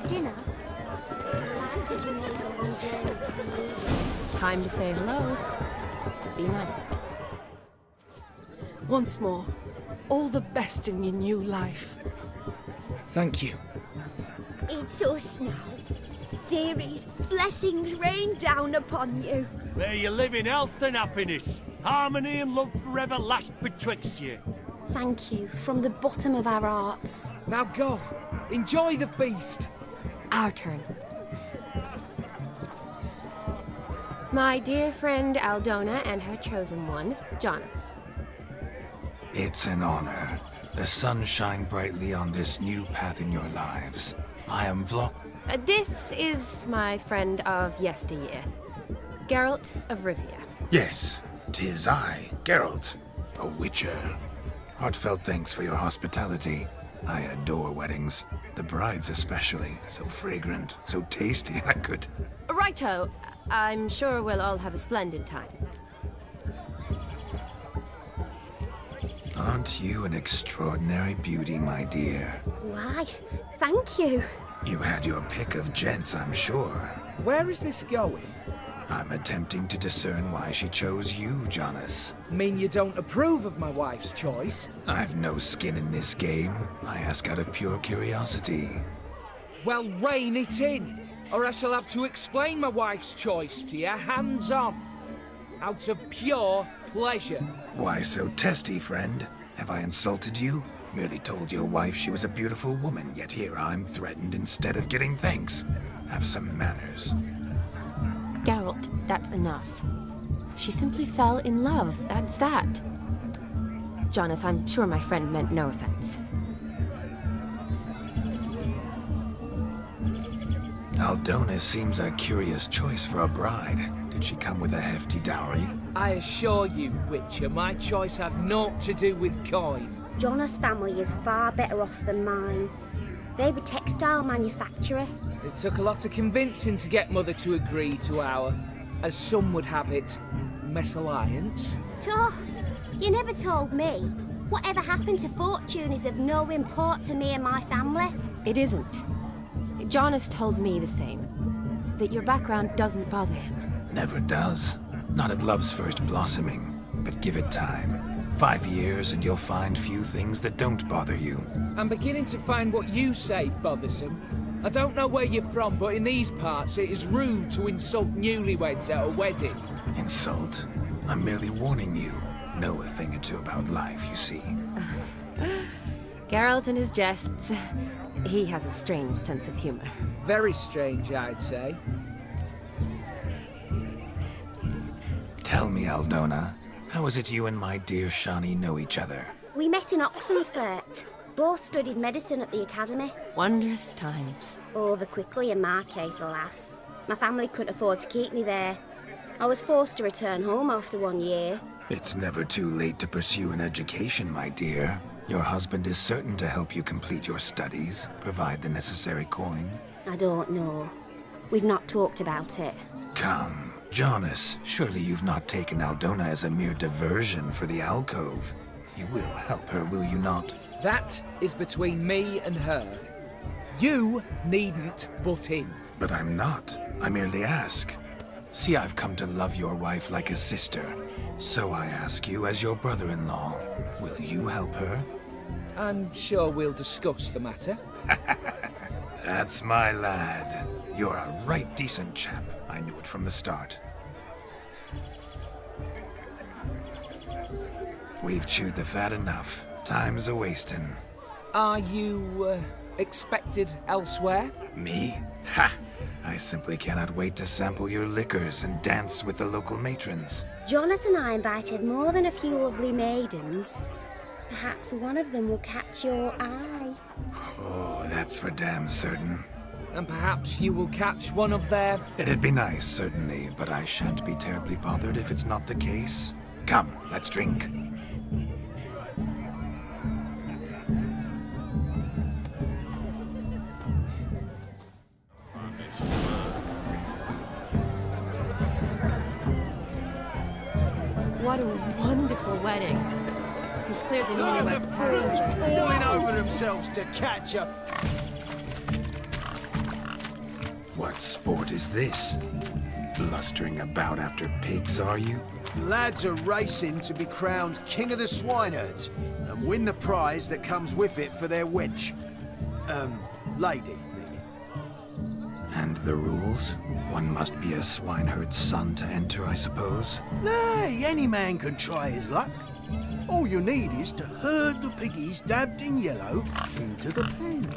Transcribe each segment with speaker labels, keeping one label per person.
Speaker 1: dinner? Why did you make a long journey to be leaving?
Speaker 2: Time to say hello. Be nice.
Speaker 3: Once more, all the best in your new life.
Speaker 4: Thank you.
Speaker 1: It's us now. Dearies, blessings rain down upon you.
Speaker 5: May you live in health and happiness. Harmony and love forever last betwixt you.
Speaker 1: Thank you from the bottom of our hearts.
Speaker 4: Now go. Enjoy the feast.
Speaker 2: Our turn. My dear friend Aldona and her chosen one, Jonas.
Speaker 6: It's an honor. The sun shine brightly on this new path in your lives. I am
Speaker 2: This is my friend of yesteryear, Geralt of Rivia.
Speaker 6: Yes, 'tis I, Geralt, a witcher. Heartfelt thanks for your hospitality. I adore weddings. The brides especially. So fragrant, so tasty, I could...
Speaker 2: Righto. I'm sure we'll all have a splendid time.
Speaker 6: Aren't you an extraordinary beauty, my dear?
Speaker 1: Why, thank you.
Speaker 6: You had your pick of gents, I'm sure.
Speaker 4: Where is this going?
Speaker 6: I'm attempting to discern why she chose you, Jonas.
Speaker 4: Mean you don't approve of my wife's choice?
Speaker 6: I've no skin in this game. I ask out of pure curiosity.
Speaker 4: Well, rein it in, or I shall have to explain my wife's choice to you hands-on. Out of pure pleasure.
Speaker 6: Why so testy, friend? Have I insulted you? Merely told your wife she was a beautiful woman, yet here I'm threatened instead of getting thanks. Have some manners.
Speaker 2: Geralt, that's enough. She simply fell in love, that's that. Jonas, I'm sure my friend meant no offense.
Speaker 6: Aldona seems a curious choice for a bride. Did she come with a hefty dowry?
Speaker 4: I assure you, Witcher, my choice had naught to do with coin.
Speaker 1: Jonas' family is far better off than mine. They're a textile manufacturer.
Speaker 4: It took a lot of convincing to get Mother to agree to our, as some would have it, mesalliance.
Speaker 1: Toh, you never told me. Whatever happened to fortune is of no import to me and my family.
Speaker 2: It isn't. Jonas told me the same. That your background doesn't bother him.
Speaker 6: Never does. Not at love's first blossoming. But give it time. 5 years and you'll find few things that don't bother you.
Speaker 4: I'm beginning to find what you say bothersome. I don't know where you're from, but in these parts it is rude to insult newlyweds at a wedding.
Speaker 6: Insult? I'm merely warning you. Know a thing or two about life, you see.
Speaker 2: Geralt and his jests. He has a strange sense of humor.
Speaker 4: Very strange, I'd say.
Speaker 6: Tell me, Aldona, how is it you and my dear Shani know each other?
Speaker 1: We met in Oxenfurt. Both studied medicine at the academy.
Speaker 2: Wondrous times.
Speaker 1: Over quickly in my case, alas. My family couldn't afford to keep me there. I was forced to return home after 1 year.
Speaker 6: It's never too late to pursue an education, my dear. Your husband is certain to help you complete your studies, provide the necessary coin.
Speaker 1: I don't know. We've not talked about it.
Speaker 6: Come, Jonas, surely you've not taken Aldona as a mere diversion for the alcove. You will help her, will you not?
Speaker 4: That is between me and her. You needn't butt in.
Speaker 6: But I'm not. I merely ask. See, I've come to love your wife like a sister. So I ask you as your brother-in-law, will you help her?
Speaker 4: I'm sure we'll discuss the matter.
Speaker 6: That's my lad. You're a right decent chap. I knew it from the start. We've chewed the fat enough. Time's a-wasting.
Speaker 4: Are you, expected elsewhere?
Speaker 6: Me? Ha! I simply cannot wait to sample your liquors and dance with the local matrons.
Speaker 1: Jonas and I invited more than a few lovely maidens. Perhaps one of them will catch your eye.
Speaker 6: Oh, that's for damn certain.
Speaker 4: And perhaps you will catch one of their...
Speaker 6: It'd be nice, certainly, but I shan't be terribly bothered if it's not the case. Come, let's drink.
Speaker 2: What a wonderful wedding. It's clear the newlyweds
Speaker 5: Fools falling over themselves to catch up.
Speaker 6: What sport is this? Blustering about after pigs, are you?
Speaker 7: Lads are racing to be crowned King of the Swineherds and win the prize that comes with it for their wench. Lady, meaning.
Speaker 6: And the rules? One must be a swineherd's son to enter, I suppose?
Speaker 8: Nay, any man can try his luck. All you need is to herd the piggies dabbed in yellow into the pen.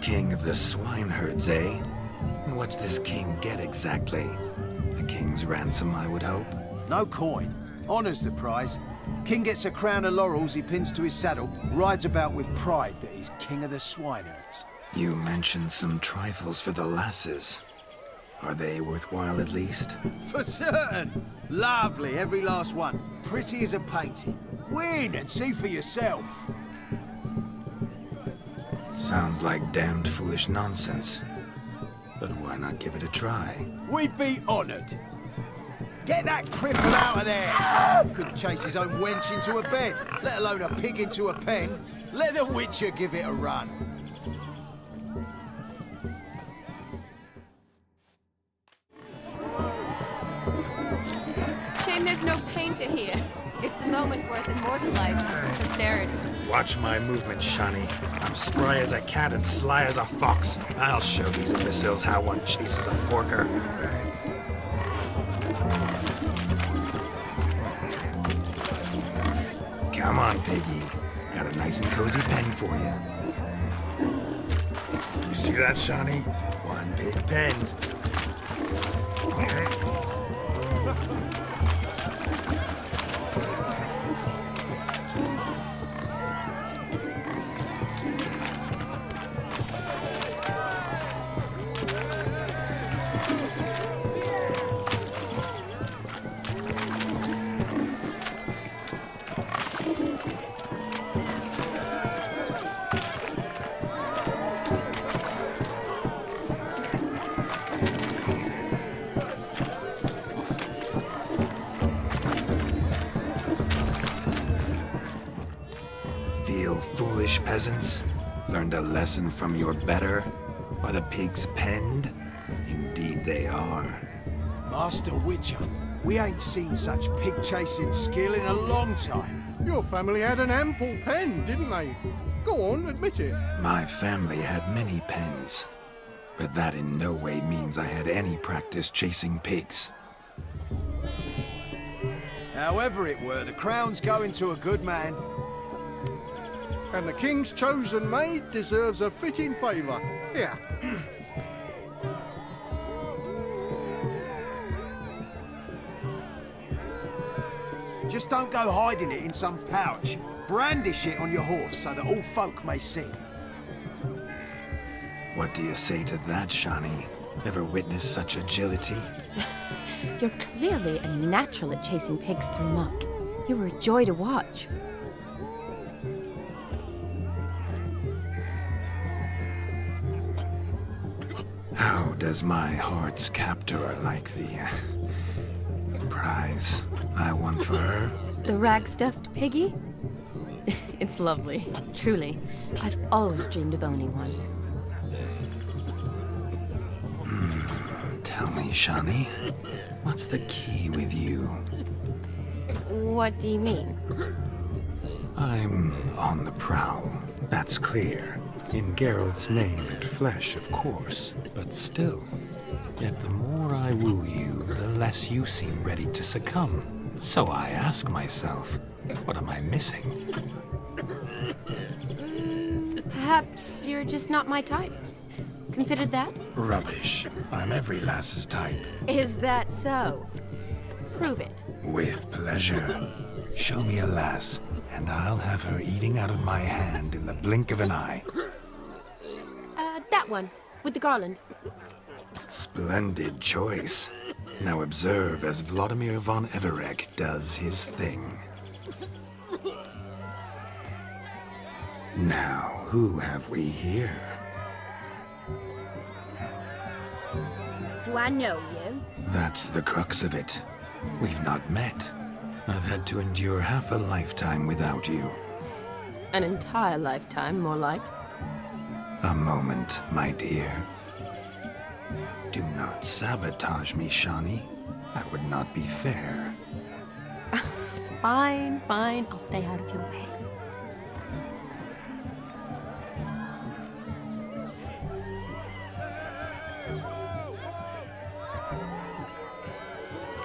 Speaker 6: King of the swineherds, eh? And what's this king get exactly? A king's ransom, I would hope.
Speaker 7: No coin. Honours the prize. King gets a crown of laurels he pins to his saddle, rides about with pride that he's King of the Swineherds.
Speaker 6: You mentioned some trifles for the lasses. Are they worthwhile at least?
Speaker 7: For certain! Lovely, every last one. Pretty as a painting. Win and see for yourself.
Speaker 6: Sounds like damned foolish nonsense. But why not give it a try?
Speaker 7: We'd be honoured. Get that cripple out of there! Couldn't chase his own wench into a bed, let alone a pig into a pen. Let the Witcher give it a run.
Speaker 2: Shame there's no painter here. It's a moment worth immortalizing for posterity.
Speaker 6: Watch my movement, Shani. I'm spry as a cat and sly as a fox. I'll show these imbeciles how one chases a porker. Come on, piggy. Got a nice and cozy pen for you. You see that, Shani? One pig penned. Foolish peasants, learned a lesson from your better? Are the pigs penned? Indeed they are.
Speaker 7: Master Witcher, we ain't seen such pig-chasing skill in a long time.
Speaker 8: Your family had an ample pen, didn't they? Go on, admit it.
Speaker 6: My family had many pens, but that in no way means I had any practice chasing pigs.
Speaker 7: However it were, the crown's going to a good man.
Speaker 8: And the king's chosen maid deserves a fitting favour. Here.
Speaker 7: Just don't go hiding it in some pouch. Brandish it on your horse so that all folk may see.
Speaker 6: What do you say to that, Shani? Ever witnessed such agility?
Speaker 2: You're clearly a natural at chasing pigs through muck. You were a joy to watch.
Speaker 6: How does my heart's captor like the prize I won for her?
Speaker 2: The rag-stuffed piggy? It's lovely, truly. I've always dreamed of owning one.
Speaker 6: Tell me, Shani, what's the key with you?
Speaker 2: What do you mean?
Speaker 6: I'm on the prowl, that's clear. In Geralt's name and flesh, of course, but still. Yet the more I woo you, the less you seem ready to succumb. So I ask myself, what am I missing?
Speaker 2: Perhaps you're just not my type. Considered that?
Speaker 6: Rubbish. I'm every lass's type.
Speaker 2: Is that so? Prove it.
Speaker 6: With pleasure. Show me a lass, and I'll have her eating out of my hand in the blink of an eye.
Speaker 2: That one, with the garland.
Speaker 6: Splendid choice. Now observe as Vladimir von Everek does his thing. Now, who have we here?
Speaker 1: Do I know you?
Speaker 6: That's the crux of it. We've not met. I've had to endure half a lifetime without you.
Speaker 2: An entire lifetime, more like.
Speaker 6: A moment, my dear. Do not sabotage me, Shawnee. That would not be fair.
Speaker 2: Fine, fine. I'll stay out of your way.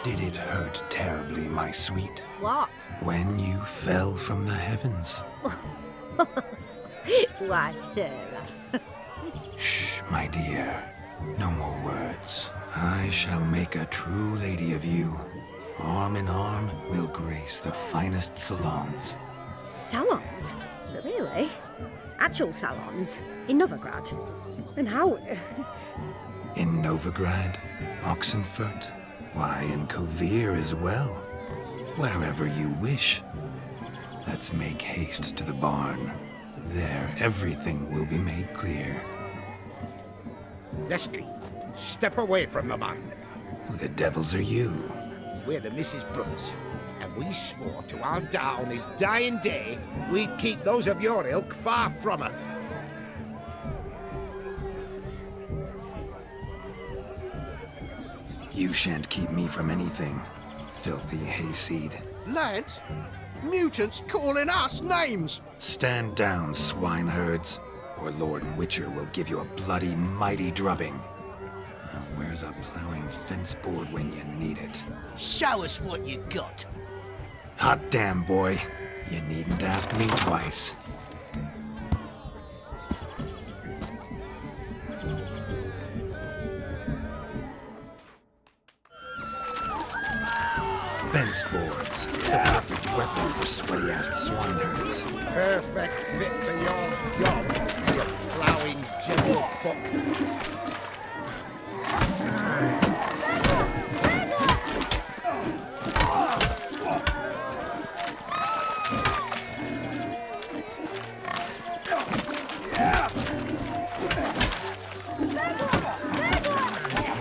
Speaker 6: Did it hurt terribly, my sweet?
Speaker 1: What?
Speaker 6: When you fell from the heavens?
Speaker 1: Why, Sarah?
Speaker 6: Shh, my dear. No more words. I shall make a true lady of you. Arm in arm, we'll grace the finest salons.
Speaker 1: Salons? Really? Actual salons? In Novigrad? And how?
Speaker 6: In Novigrad, Oxenfurt, why, in Kovir as well. Wherever you wish. Let's make haste to the barn. There, everything will be made clear.
Speaker 9: Leslie, step away from the man.
Speaker 6: Who the devils are you?
Speaker 9: We're the Mrs. Brothers, and we swore to our da on his dying day we'd keep those of your ilk far from her.
Speaker 6: You shan't keep me from anything, filthy hayseed.
Speaker 8: Lads, mutants calling us names.
Speaker 6: Stand down, swineherds, or Lord Witcher will give you a bloody mighty drubbing. Where's a plowing fence board when you need it?
Speaker 8: Show us what you got.
Speaker 6: Hot damn, boy. You needn't ask me twice. Fence boards. The perfect weapon for sweaty-assed swineherds.
Speaker 9: Perfect fit for your job, you ploughing general fuck.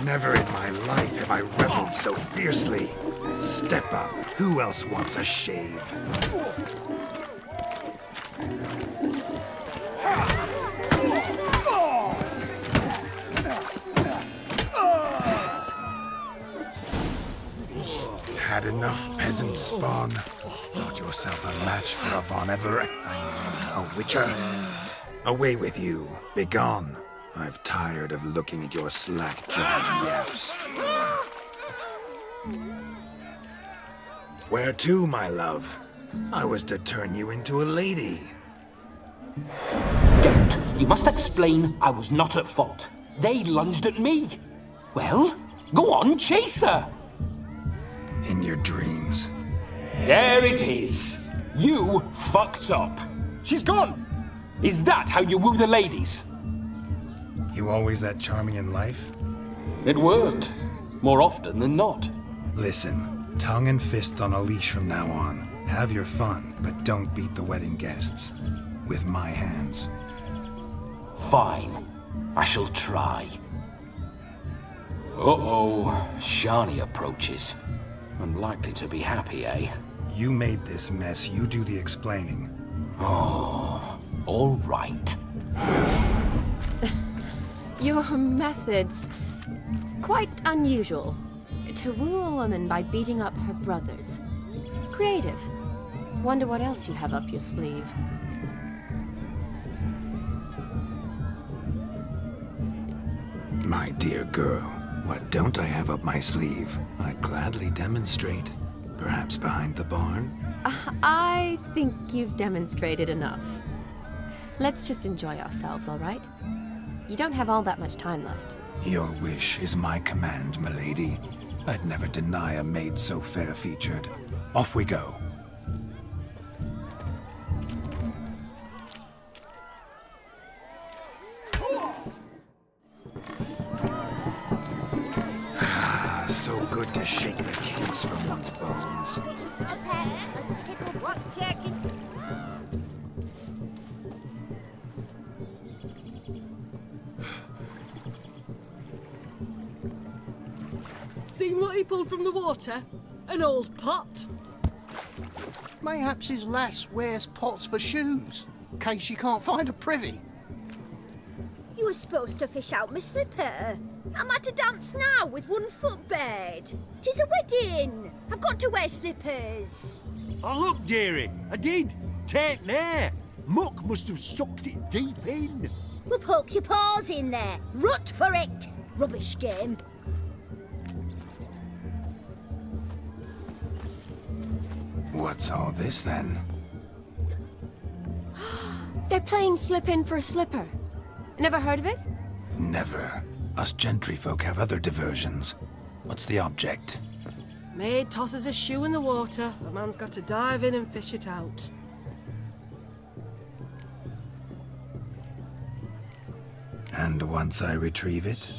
Speaker 6: Never in my life have I reveled so fiercely. Step up. Who else wants a shave? Had enough, peasant spawn? Thought yourself a match for a Von Everett? A Witcher? Away with you. Begone. I've tired of looking at your slack-jawed yaps. Where to, my love? I was to turn you into a lady.
Speaker 10: Geralt, you must explain I was not at fault. They lunged at me. Well, go on, chase her.
Speaker 6: In your dreams.
Speaker 10: There it is. You fucked up. She's gone. Is that how you woo the ladies?
Speaker 6: You always that charming in life?
Speaker 10: It worked. More often than not.
Speaker 6: Listen, tongue and fists on a leash from now on. Have your fun, but don't beat the wedding guests. With my hands.
Speaker 10: Fine. I shall try. Uh-oh. Shani approaches. Unlikely to be happy, eh?
Speaker 6: You made this mess. You do the explaining.
Speaker 10: Oh, all right.
Speaker 2: Your methods, quite unusual. To woo a woman by beating up her brothers. Creative. Wonder what else you have up your sleeve.
Speaker 6: My dear girl, what don't I have up my sleeve? I'd gladly demonstrate. Perhaps behind the barn?
Speaker 2: I think you've demonstrated enough. Let's just enjoy ourselves, all right? You don't have all that much time left.
Speaker 6: Your wish is my command, milady. I'd never deny a maid so fair-featured. Off we go. Ah, so good to shake the kinks from one's bones.
Speaker 1: What's taking?
Speaker 3: Seen what he pulled from the water? An old pot.
Speaker 8: Mayhaps his lass wears pots for shoes, in case she can't find a privy.
Speaker 11: You were supposed to fish out my slipper. I'm at a dance now with one footbed. 'Tis a wedding. I've got to wear slippers.
Speaker 5: Oh, look, dearie, I did. Take there. Muck must have sucked it deep in.
Speaker 11: Well, poke your paws in there. Rut for it. Rubbish game.
Speaker 6: What's all this then?
Speaker 2: They're playing slip in for a slipper. Never heard of it?
Speaker 6: Never. Us gentry folk have other diversions. What's the object?
Speaker 3: Maid tosses a shoe in the water. The man's got to dive in and fish it out.
Speaker 6: And once I retrieve it?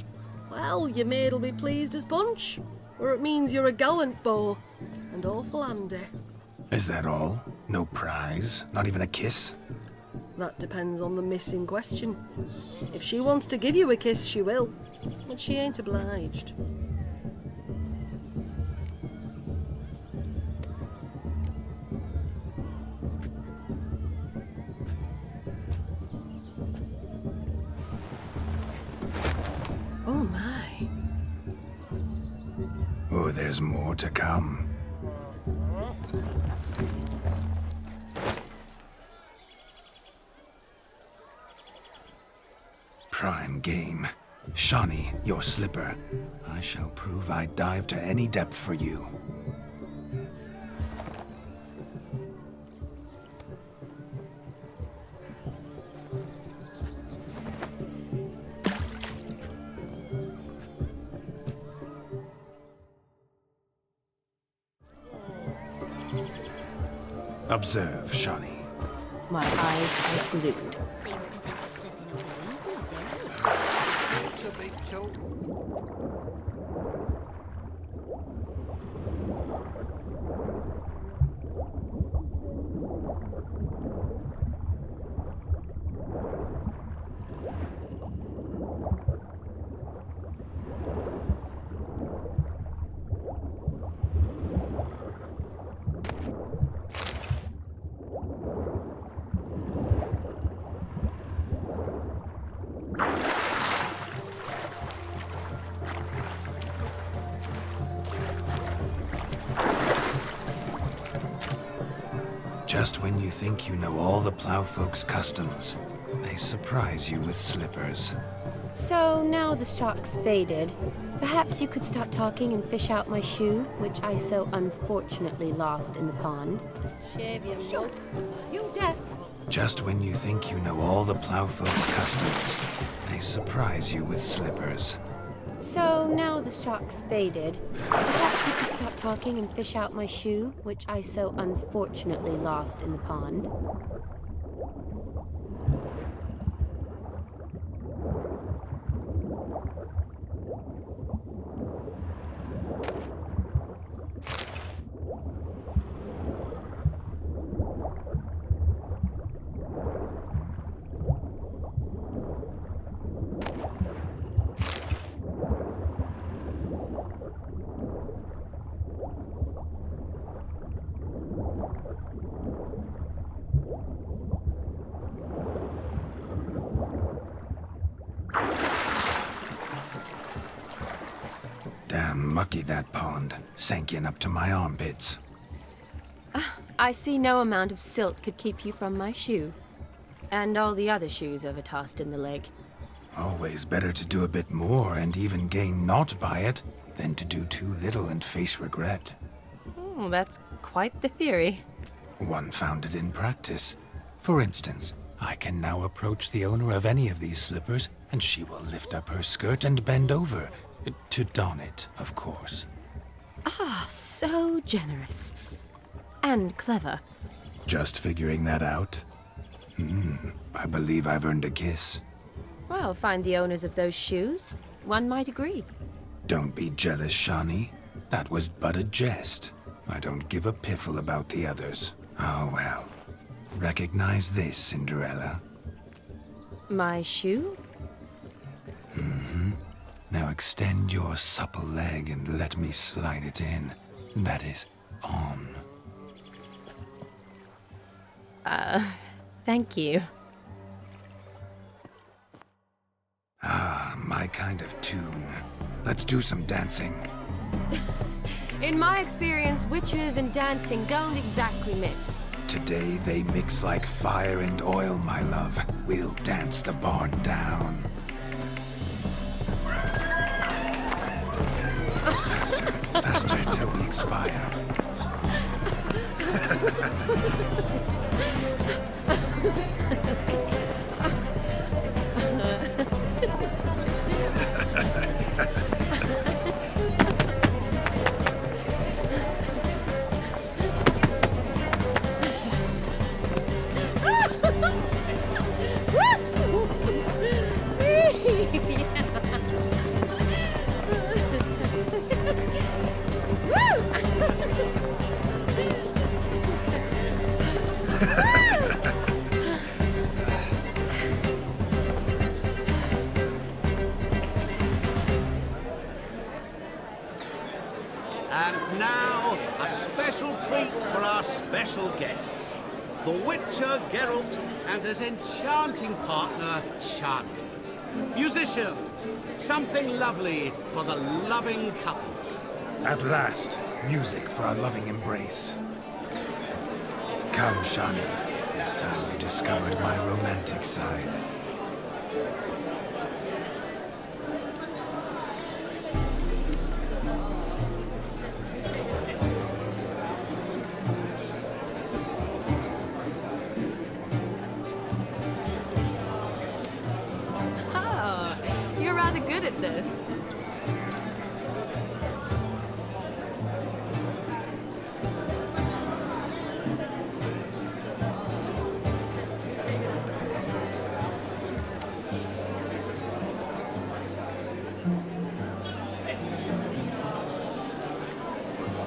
Speaker 3: Well, your maid'll be pleased as punch. Or it means you're a gallant beau. And awful handy.
Speaker 6: Is that all? No prize? Not even a kiss?
Speaker 3: That depends on the miss in question. If she wants to give you a kiss, she will. But she ain't obliged.
Speaker 2: Oh my.
Speaker 6: Oh, there's more to come. Prime game. Shawnee, your slipper. I shall prove I'd dive to any depth for you. Observe, Shawnee.
Speaker 2: My eyes are glued.
Speaker 11: Seems to think it's slipping away easy, don't it?
Speaker 8: It's a big talk.
Speaker 6: Just when you think you know all the plowfolk's customs, they surprise you with slippers.
Speaker 2: So now the shock's faded. Perhaps you could stop talking and fish out my shoe, which I so unfortunately lost in the pond.
Speaker 1: Shave your mug.
Speaker 11: You deaf.
Speaker 6: Just when you think you know all the plowfolk's customs, they surprise you with slippers.
Speaker 2: So now the shock's faded. Perhaps you could stop talking and fish out my shoe, which I so unfortunately lost in the pond.
Speaker 6: Damn mucky, that pond. Sank in up to my armpits.
Speaker 2: I see no amount of silt could keep you from my shoe. And all the other shoes ever tossed in the lake.
Speaker 6: Always better to do a bit more and even gain naught by it than to do too little and face regret.
Speaker 2: Oh, that's quite the theory.
Speaker 6: One founded in practice. For instance, I can now approach the owner of any of these slippers, and she will lift up her skirt and bend over. To don it, of course.
Speaker 2: Ah, so generous. And clever.
Speaker 6: Just figuring that out? I believe I've earned a kiss.
Speaker 2: Well, find the owners of those shoes. One might agree.
Speaker 6: Don't be jealous, Shawnee. That was but a jest. I don't give a piffle about the others. Oh well. Recognize this, Cinderella?
Speaker 2: My shoe?
Speaker 6: Now extend your supple leg and let me slide it in. That is, on.
Speaker 2: Thank you.
Speaker 6: My kind of tune. Let's do some dancing.
Speaker 2: In my experience, witches and dancing don't exactly mix.
Speaker 6: Today they mix like fire and oil, my love. We'll dance the barn down. Faster, faster till we expire.
Speaker 9: And now, a special treat for our special guests. The Witcher Geralt and his enchanting partner, Shani. Musicians, something lovely for the loving couple.
Speaker 6: At last, music for our loving embrace. Come, Shani. It's time you discovered my romantic side.
Speaker 2: Oh, you're rather good at this.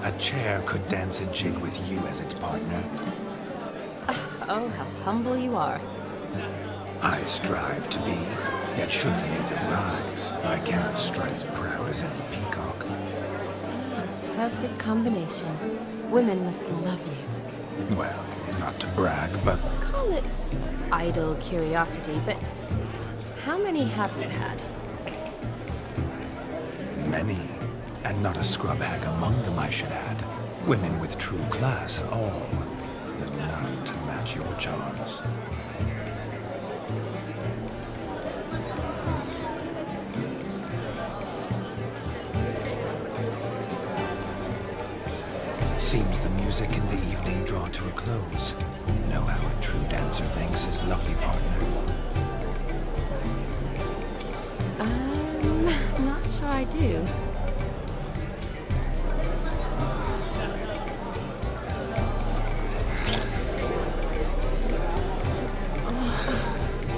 Speaker 6: A chair could dance a jig with you as its partner.
Speaker 2: Oh, how humble you are.
Speaker 6: I strive to be, yet should the meter rise, I cannot strut as proud as any peacock.
Speaker 2: Perfect combination. Women must love you.
Speaker 6: Well, not to brag, but
Speaker 2: Call it idle curiosity, but how many have you had?
Speaker 6: many. And not a scrub hag among them, I should add. Women with true class, all, though none to match your charms. Seems the music in the evening draw to a close. Know how a true dancer thanks his lovely partner.
Speaker 2: Not sure I do.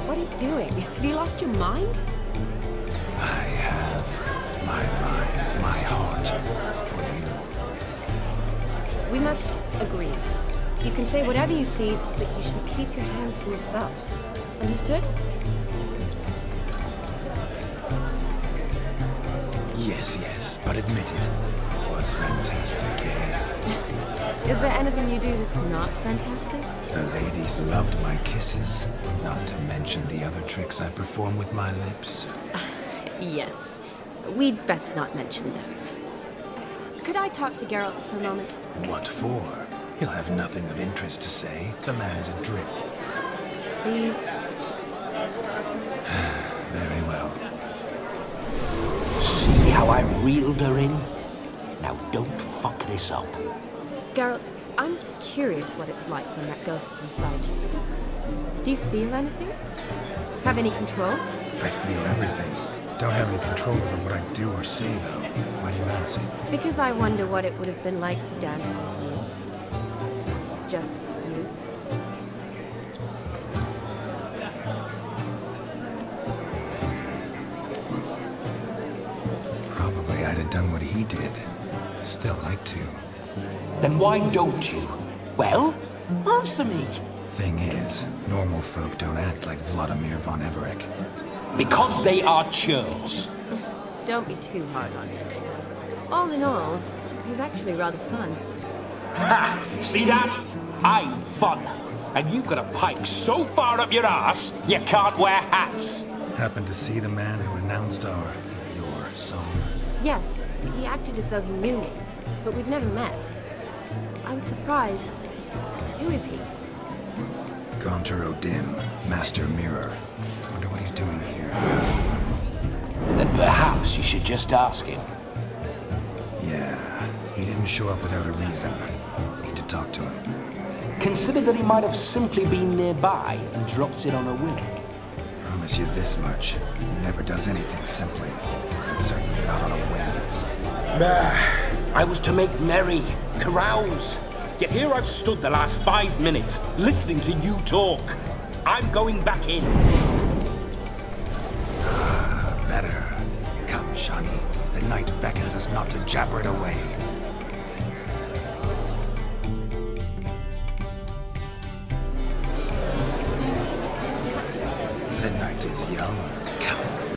Speaker 2: What are you doing? Have you lost your mind?
Speaker 6: I have my mind, my heart for you.
Speaker 2: We must agree. You can say whatever you please, but you should keep your hands to yourself. Understood?
Speaker 6: Yes, but admit it. It was fantastic, eh?
Speaker 2: Is there anything you do that's not fantastic?
Speaker 6: The ladies loved my kisses, not to mention the other tricks I perform with my lips.
Speaker 2: Yes. We'd best not mention those. Could I talk to Geralt for a moment?
Speaker 6: What for? He'll have nothing of interest to say. The man's adrift.
Speaker 2: Please?
Speaker 6: Very well.
Speaker 12: See how I've reeled her in? Now don't fuck this up.
Speaker 2: Geralt, I'm curious what it's like when that ghost's inside you. Do you feel anything? Have any control?
Speaker 6: I feel everything. Don't have any control over what I do or say, though. Why do you ask?
Speaker 2: Because I wonder what it would have been like to dance with you. Just you.
Speaker 6: Probably I'd have done what he did. Still like to.
Speaker 12: Then why don't you? Well, answer me.
Speaker 6: Thing is, normal folk don't act like Vladimir von Everett.
Speaker 12: Because they are churls.
Speaker 2: Don't be too hard on him. All in all, he's actually rather fun.
Speaker 12: Ha! See that? I'm fun. And you've got a pike so far up your ass, you can't wear hats.
Speaker 6: Happened to see the man who announced your song?
Speaker 2: Yes, he acted as though he knew me, but we've never met. I was surprised. Who is he?
Speaker 6: Gaunter O'Dim, Master Mirror. Wonder what he's doing here.
Speaker 12: Then perhaps you should just ask him.
Speaker 6: Yeah, he didn't show up without a reason. Need to talk to him.
Speaker 12: Consider that he might have simply been nearby and dropped in on a whim.
Speaker 6: Promise you this much. He never does anything simply. And certainly not on a whim.
Speaker 12: I was to make merry, carouse. Yet here I've stood the last 5 minutes, listening to you talk. I'm going back in.
Speaker 6: Better. Come, Shani. The night beckons us not to jabber it away. The night is young